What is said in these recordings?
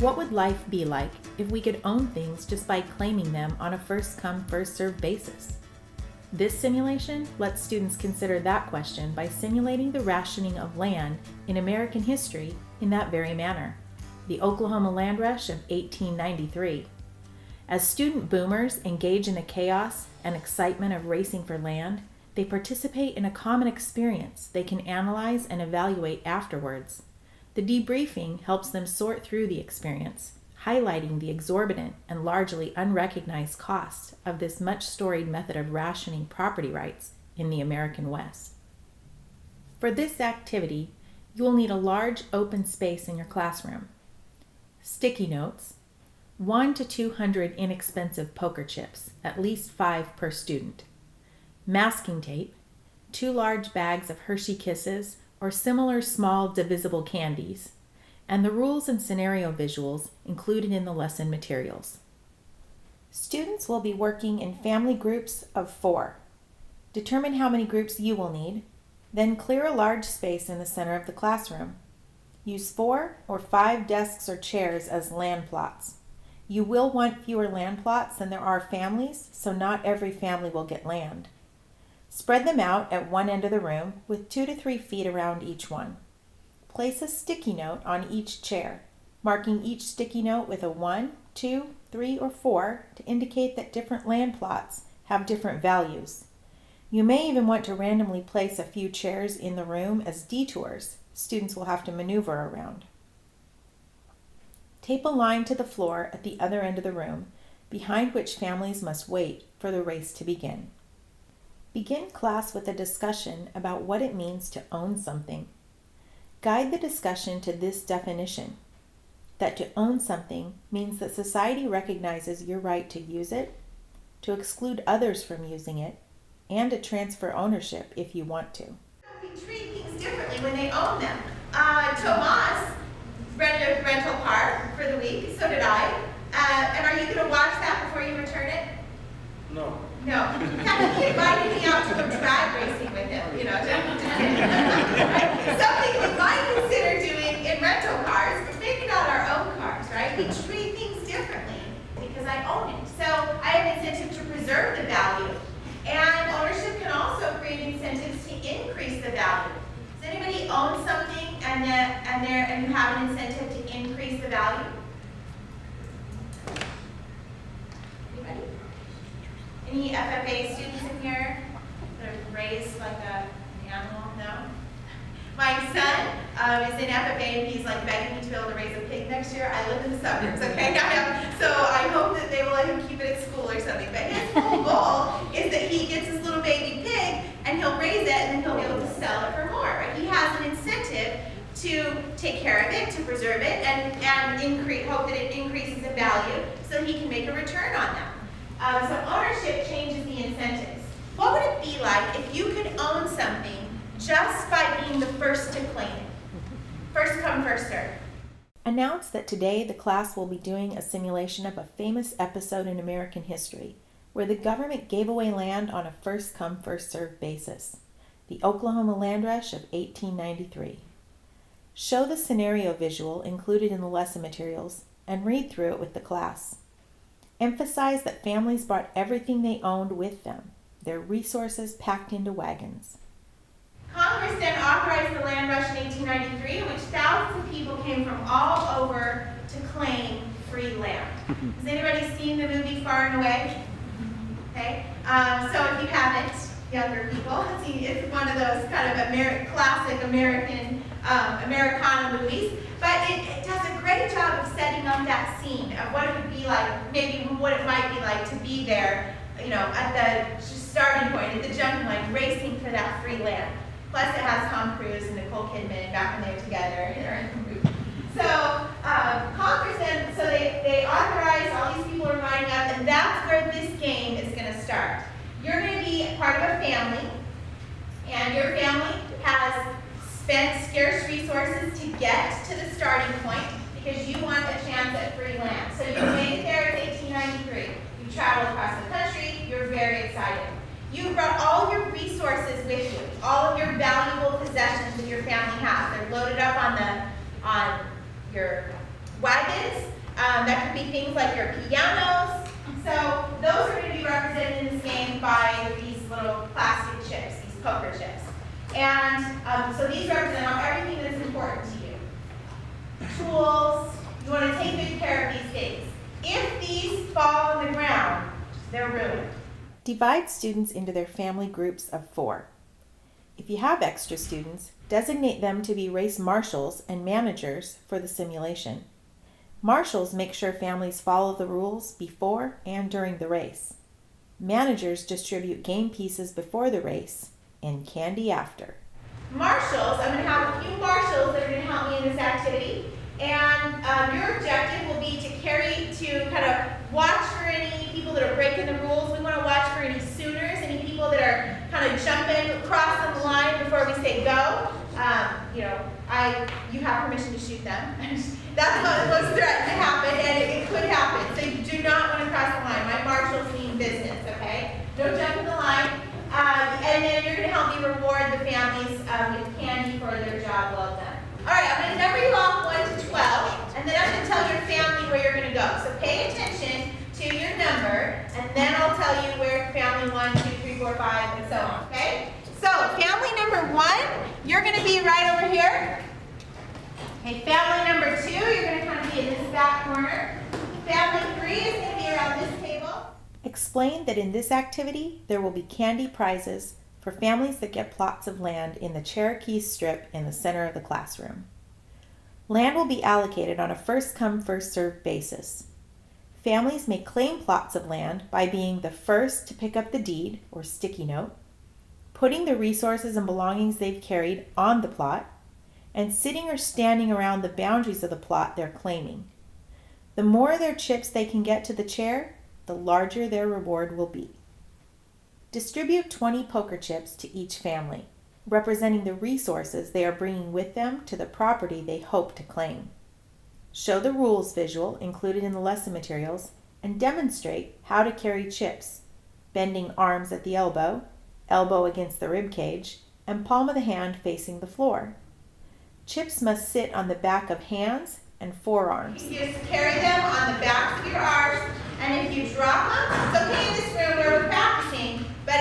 What would life be like if we could own things just by claiming them on a first-come, first-served basis? This simulation lets students consider that question by simulating the rationing of land in American history in that very manner, the Oklahoma land rush of 1893. As student boomers engage in the chaos and excitement of racing for land, they participate in a common experience they can analyze and evaluate afterwards. The debriefing helps them sort through the experience, highlighting the exorbitant and largely unrecognized cost of this much-storied method of rationing property rights in the American West. For this activity, you will need a large open space in your classroom, sticky notes, 1 to 200 inexpensive poker chips, at least 5 per student, masking tape, 2 large bags of Hershey Kisses or similar small divisible candies, and the rules and scenario visuals included in the lesson materials. Students will be working in family groups of 4. Determine how many groups you will need, then clear a large space in the center of the classroom. Use 4 or 5 desks or chairs as land plots. You will want fewer land plots than there are families, so not every family will get land. Spread them out at one end of the room with 2 to 3 feet around each one. Place a sticky note on each chair, marking each sticky note with a 1, 2, 3, or 4 to indicate that different land plots have different values. You may even want to randomly place a few chairs in the room as detours students will have to maneuver around. Tape a line to the floor at the other end of the room, behind which families must wait for the race to begin. Begin class with a discussion about what it means to own something. Guide the discussion to this definition, that to own something means that society recognizes your right to use it, to exclude others from using it, and to transfer ownership if you want to. We treat things differently when they own them. Tomas rented a rental car for the week, so did I. And are you going to watch that before you return it? No. No. He invited me out to go drag racing with him, Something we might consider doing in rental cars, but maybe not our own cars, right? We treat things differently because I own it. So I have incentive to preserve the value. And ownership can also create incentives to increase the value. Does anybody own something and you have an incentive to increase the value? Anybody? Any FFA students in here that are raised like an animal? No? My son is in FFA and he's like begging me to be able to raise a pig next year. I live in the suburbs, okay? So I hope that they will let him keep it at school or something. But his whole goal is that he gets his little baby pig and he'll raise it and then he'll be able to sell it for more. Right? He has an incentive to take care of it, to preserve it, and hope that it increases in value so he can make a return on that. So ownership changes the incentives. What would it be like if you could own something just by being the first to claim it? First come, first serve. Announce that today the class will be doing a simulation of a famous episode in American history where the government gave away land on a first come, first served basis, the Oklahoma land rush of 1893. Show the scenario visual included in the lesson materials and read through it with the class. Emphasize that families brought everything they owned with them, their resources packed into wagons. Congress then authorized the land rush in 1893, in which thousands of people came from all over to claim free land. Has anybody seen the movie Far and Away? Okay, so if you haven't, younger people, it's one of those kind of classic American Americana movies, but it does a great job of setting up that scene of what it would be like, maybe what it might be like to be there, at the starting point, at the jumping line, racing for that free land. Plus it has Tom Cruise and Nicole Kidman back when they were together in the movie. So Congress then, so they authorize, all these people are lining up, and that's where this game is going to start. You're going to be part of a family, and your family has spent scarce resources to get to the starting point because you want a chance at free land. So you made it there in 1893. You traveled across the country. You're very excited. You brought all your resources with you, all of your valuable possessions that your family has. They're loaded up on your wagons, That could be things like your pianos. So those are going to be represented in this game by these little plastic chips, these poker chips. And so these represent everything that's important to you. Tools, you want to take good care of these things. If these fall on the ground, they're ruined. Divide students into their family groups of 4. If you have extra students, designate them to be race marshals and managers for the simulation. Marshals make sure families follow the rules before and during the race. Managers distribute game pieces before the race and candy after. Marshals, I'm going to have a few marshals that are going to help me in this activity. And your objective will be to kind of watch for any people that are breaking the rules. We want to watch for any Sooners, any people that are kind of jumping, crossing the line before we say go. You have permission to shoot them. That's what's threatened to happen, and it could happen. So you do not want to cross the line. My marshals mean business, okay? Don't jump in the line. And then you're going to help me reward the families with candy for their job well done. All right, I'm going to number you off 1 to 12, and then I'm going to tell your family where you're going to go. So pay attention to your number, and then I'll tell you where family 1, 2, 3, 4, 5, and so on, okay? So family number 1, you're going to be right over here. Okay, family number 2, you're going to kind of be in this back corner. Family 3 is going to be around this table. Explain that in this activity, there will be candy prizes for families that get plots of land in the Cherokee Strip in the center of the classroom. Land will be allocated on a first-come, first-served basis. Families may claim plots of land by being the first to pick up the deed, or sticky note, putting the resources and belongings they've carried on the plot, and sitting or standing around the boundaries of the plot they're claiming. The more of their chips they can get to the chair, the larger their reward will be. Distribute 20 poker chips to each family, representing the resources they are bringing with them to the property they hope to claim. Show the rules visual included in the lesson materials and demonstrate how to carry chips, bending arms at the elbow, elbow against the rib cage, and palm of the hand facing the floor. Chips must sit on the back of hands and forearms. You just carry them on the backs of your arms, and if you drop them, it's okay in this room where we're practicing, but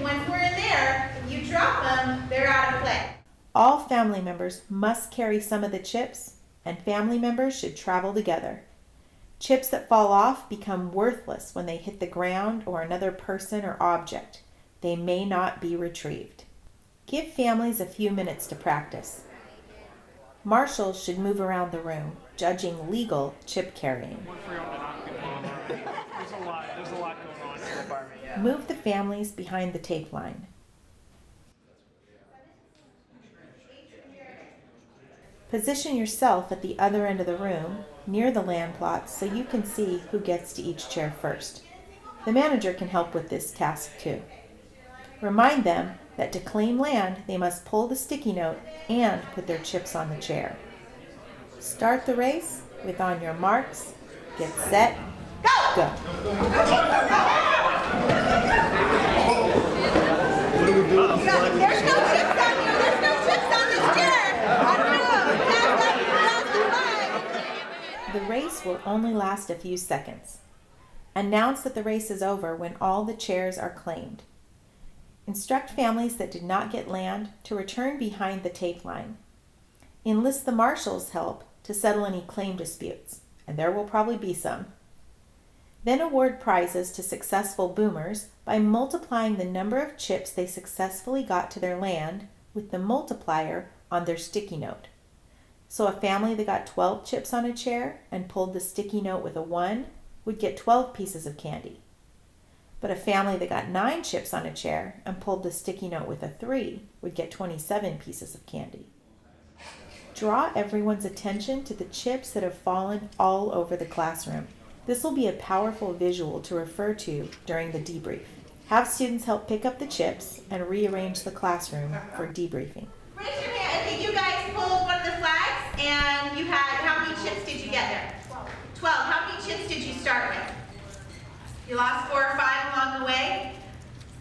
once we're in there, if you drop them, they're out of play. All family members must carry some of the chips, and family members should travel together. Chips that fall off become worthless when they hit the ground or another person or object. They may not be retrieved. Give families a few minutes to practice. Marshals should move around the room, judging legal chip carrying. There's a lot going on in the department, yeah. Move the families behind the tape line. Position yourself at the other end of the room, near the land plots, so you can see who gets to each chair first. The manager can help with this task too. Remind them that to claim land, they must pull the sticky note and put their chips on the chair. Start the race with on your marks, get set, go. There's no chips on you. There's no chips on this chair. The race will only last a few seconds. Announce that the race is over when all the chairs are claimed. Instruct families that did not get land to return behind the tape line. Enlist the marshal's help to settle any claim disputes, and there will probably be some. Then award prizes to successful boomers by multiplying the number of chips they successfully got to their land with the multiplier on their sticky note. So a family that got 12 chips on a chair and pulled the sticky note with a 1 would get 12 pieces of candy. But a family that got 9 chips on a chair and pulled the sticky note with a 3 would get 27 pieces of candy. Draw everyone's attention to the chips that have fallen all over the classroom. This will be a powerful visual to refer to during the debrief. Have students help pick up the chips and rearrange the classroom for debriefing. Raise your hand. Okay, you guys pulled one of the flags, and you had, how many chips did you get there? 12. How many chips did you start with? You lost 4 or 5 along the way?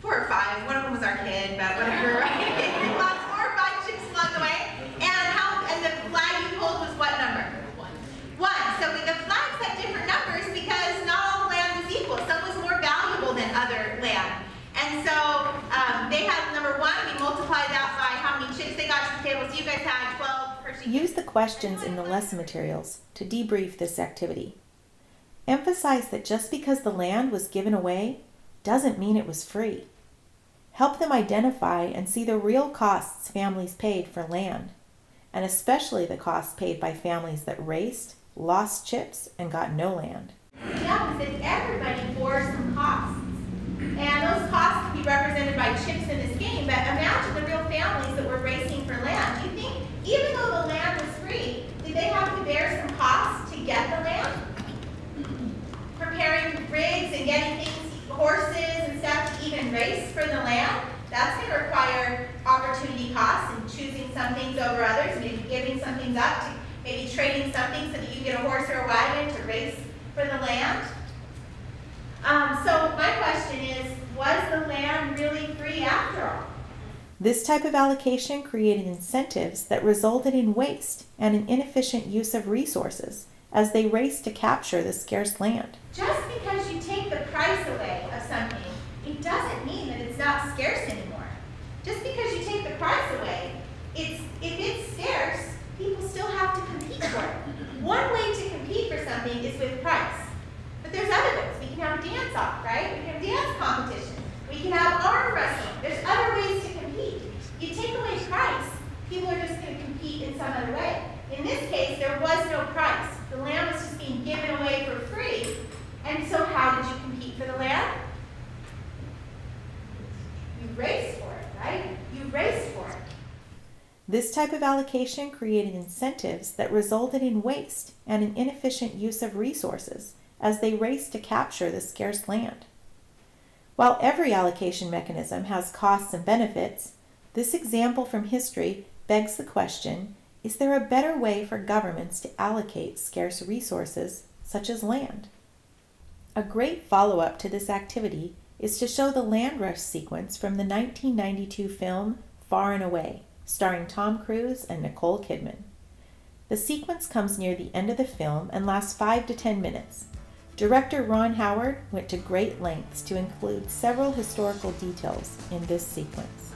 4 or 5. One of them was our kid, but whatever. You lost 4 or 5 chips along the way. And the flag you pulled was what number? 1. So the flags have different questions in the lesson materials to debrief this activity. Emphasize that just because the land was given away doesn't mean it was free. Help them identify and see the real costs families paid for land, and especially the costs paid by families that raced, lost chips, and got no land. What happens is everybody bore some costs. And those costs can be represented by chips in this game, but imagine the real families that were racing for land. Do you think, even though the land was free, did they have to bear some costs to get the land? Preparing rigs and getting things, horses and stuff to even race for the land? That's going to require opportunity costs and choosing some things over others, maybe giving some things up, to maybe trading something so that you get a horse or a wagon to race for the land. So my question is, was the land really free after all? This type of allocation created incentives that resulted in waste and an inefficient use of resources as they raced to capture the scarce land. Just because you take the price away of something, it doesn't mean that it's not scarce anymore. Just because you take the price away, if it's scarce, people still have to compete for it. One way to compete for something is with price. But there's other ways. We can have a dance-off, right? We can have dance competition. We can have arm wrestling. There's other ways to compete. You take away price, people are just going to compete in some other way. In this case, there was no price. The land was just being given away for free. And so how did you compete for the land? You raced for it, right? You raced for it. This type of allocation created incentives that resulted in waste and an inefficient use of resources as they raced to capture the scarce land. While every allocation mechanism has costs and benefits, this example from history begs the question, is there a better way for governments to allocate scarce resources such as land? A great follow-up to this activity is to show the land rush sequence from the 1992 film Far and Away, starring Tom Cruise and Nicole Kidman. The sequence comes near the end of the film and lasts 5 to 10 minutes. Director Ron Howard went to great lengths to include several historical details in this sequence.